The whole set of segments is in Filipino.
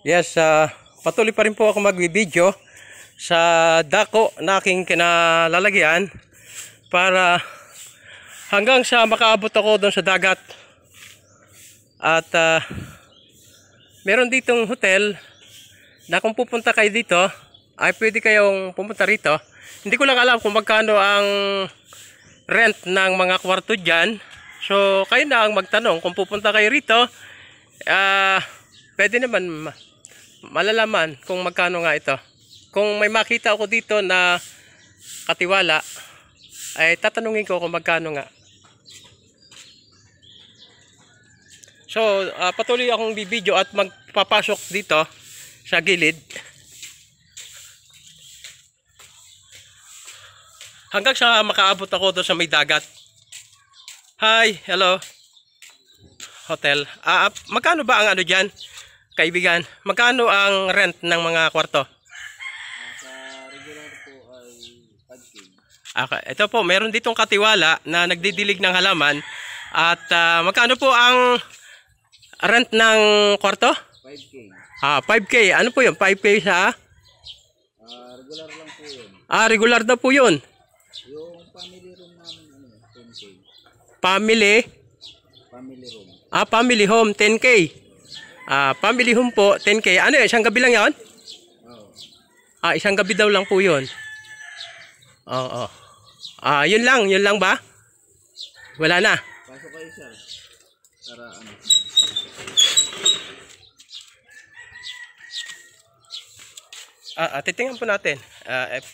Yes, patuloy pa rin po ako magbibideo sa dako na aking kinalalagyan para hanggang sa makaabot ako doon sa dagat. At meron ditong hotel na kung pupunta kayo dito ay pwede kayong pumunta rito. Hindi ko lang alam kung magkano ang rent ng mga kwarto dyan. So kayo na ang magtanong kung pupunta kayo rito. Pwede naman malalaman kung magkano nga ito. Kung may makita ako dito na katiwala, ay tatanungin ko kung magkano nga. So, patuloy akong bibidyo at magpapasok dito sa gilid. Hanggang sa makaabot ako doon sa may dagat. Hi, hello. Hotel. Magkano ba ang ano dyan? Kaibigan, magkano ang rent ng mga kwarto? Sa regular po ay 5K. Ito po, meron ditong katiwala na nagdidilig ng halaman. At magkano po ang rent ng kwarto? 5K. 5K. Ano po yun? 5K sa? Regular lang po yun. Regular na po yun. Yung family room namin, 10K. Family Family room. Family home, 10K. Family home po, 10K. Ano yun? Isang gabi lang yun? Oo. Isang gabi daw lang po yun. Oo. Yun lang ba? Wala na. Pasok kayo sir. Para ano. Titingnan po natin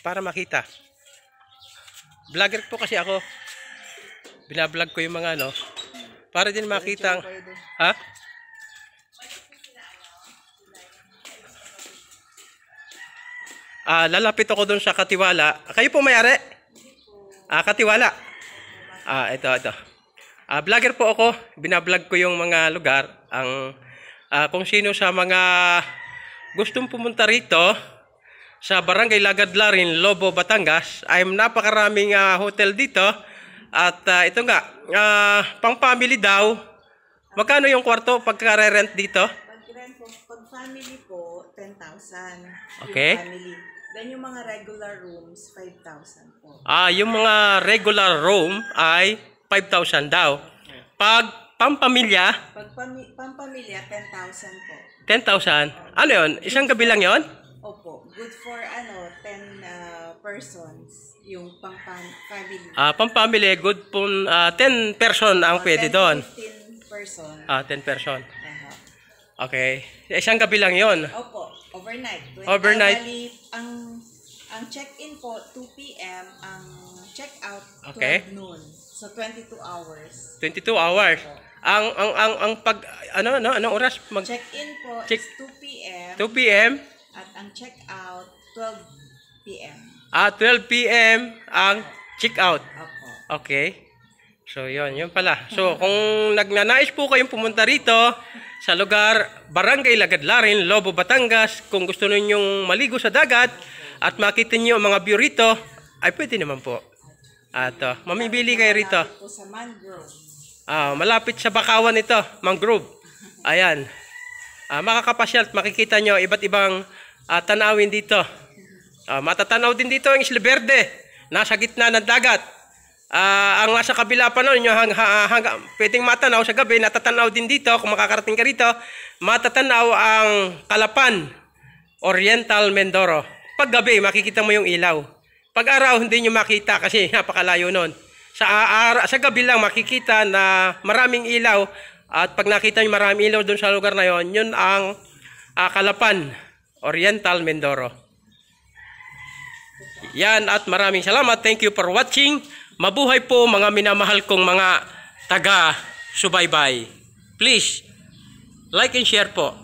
para makita. Vlogger po kasi ako. Binablog ko yung mga ano. Para din makita. Ha? Lalapit ako doon sa katiwala. Kayo po may-ari? Katiwala. Ito. Vlogger po ako. Binablog ko yung mga lugar. Kung sino sa mga gustong pumunta rito sa Barangay Lagadlarin, Lobo, Batangas, ay napakaraming hotel dito. At ito nga, pang family daw. Magkano yung kwarto pagka-rent dito? Pag family po, 10,000. Okay. Yung family. Then yung mga regular rooms, 5,000 po. Yung mga regular room ay 5,000 daw. Pag pampamilya, Pag pampamilya, 10,000 po. 10,000. Ano yun? Isang gabi lang yun? Opo. Good for 10 persons. Yung family. Pampamilya, good po, 10 person ang pwede doon. 15 person. 10 person. Okay. Isang gabi lang yun. Opo. Overnight. Overnight. Bali, ang check-in po, 2 p.m. Ang check-out, 12 Okay. noon. So, 22 hours. 22 hours. Ang pag, anong oras? Check-in po Check- is 2 p.m. 2 p.m. At ang check-out, 12 p.m. 12 p.m. ang check-out. Opo. Okay. So, yun pala. So, kung nagnanais po kayong pumunta rito sa lugar Barangay Lagadlarin, Lobo, Batangas, kung gusto ninyong maligo sa dagat at makita niyo ang mga view rito, ay pwede naman po. At mamibili kayo rito. Malapit po sa mangrove. Malapit sa Bakawan ito, mangrove. Ayan. Makakapasyal at makikita nyo iba't ibang tanawin dito. Matatanaw din dito ang Isla Verde. Nasa gitna ng dagat. Ang nasa kabila pa nun, pwedeng matanaw sa gabi, natatanaw din dito, kung makakarating ka rito, matatanaw ang Kalapan, Oriental Mindoro. Pag gabi, makikita mo yung ilaw. Pag araw, hindi nyo makita kasi napakalayo nun. Sa gabi lang makikita na maraming ilaw, at pag nakita nyo maraming ilaw dun sa lugar na yon, yun ang Kalapan, Oriental Mindoro. Yan, at maraming salamat. Thank you for watching. Mabuhay po mga minamahal kong mga taga-subaybay. Please, like and share po.